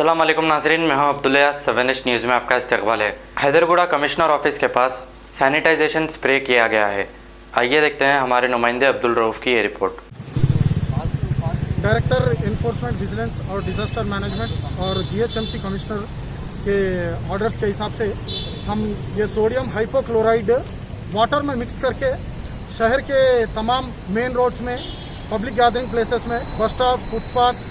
अस्सलाम वालेकुम नाज़रीन, मैं हूं अब्दुल्ला। 7H न्यूज़ में आपका इस्तकबाल है। हैदरगुड़ा कमिश्नर ऑफिस के पास सैनिटाइजेशन स्प्रे किया गया है। आइए देखते हैं हमारे नुमाइंदे अब्दुल रऊफ़ की ये रिपोर्ट। डायरेक्टर इन्फोर्समेंट विजिलेंस और डिज़ास्टर मैनेजमेंट और GHMC कमिश्नर के ऑर्डर्स के हिसाब से हम ये सोडियम हाइपोक्लोराइड वाटर में मिक्स करके शहर के तमाम मेन रोड्स में, पब्लिक गैदरिंग प्लेसेस में, बस स्टॉप, फुटपाथ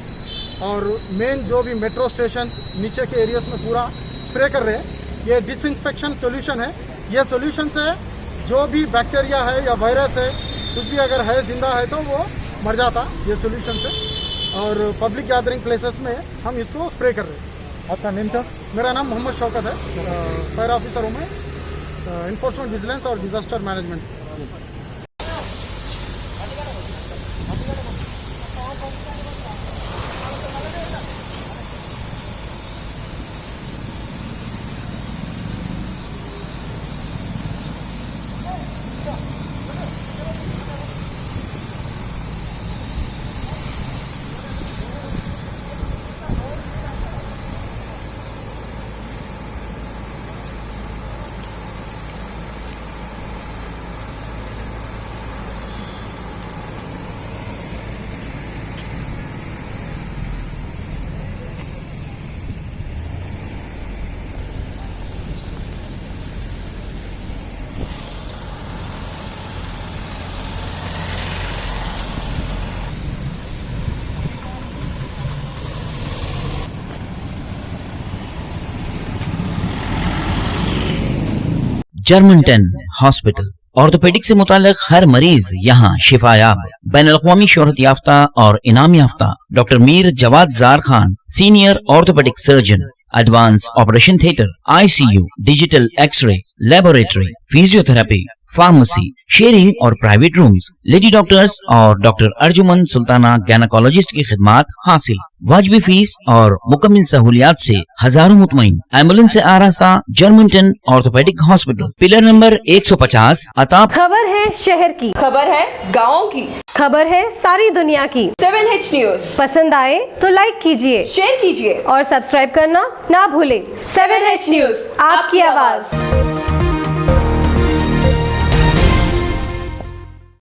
और मेन जो भी मेट्रो स्टेशन नीचे के एरियाज में पूरा स्प्रे कर रहे हैं। ये डिसइंफेक्शन सॉल्यूशन है। ये सॉल्यूशन से जो भी बैक्टीरिया है या वायरस है, कुछ भी अगर है जिंदा है तो वो मर जाता ये सॉल्यूशन से। और पब्लिक गैदरिंग प्लेसेस में हम इसको स्प्रे कर रहे हैं। आपका नेम क्या? मेरा नाम मोहम्मद शौकत है। फायर ऑफिसर हूँ मैं, इन्फोर्समेंट विजिलेंस और disaster management. Germanton hospital orthopaedic से मुताल्लिक हर मरीज यहाँ शिफायाब। बैनुल-अक़वामी शोहरत याफ्ता और इनाम याफ्ता doctor Mir Jawad Zar Khan, senior orthopaedic surgeon, advance operation theatre, ICU, digital x-ray, laboratory, physiotherapy, pharmacy, sharing और प्राइवेट रूम्स, लेडी डॉक्टर्स और डॉक्टर अर्जुमन सुल्ताना गैनकोलॉजिस्ट की खिदमात हासिल। वाजिबी फीस और मुकम्मल सहूलियात से हजारों मुतमईन। एम्बुलेंस से आरास्ता Germantown orthopaedic hospital, pillar number 150 अताब। खबर है शहर की, खबर है गाँव की, खबर है सारी दुनिया की। 7H न्यूज़ पसंद आए तो लाइक कीजिए, शेयर कीजिए और सब्सक्राइब करना ना भूले। 7H न्यूज़, आपकी आवाज।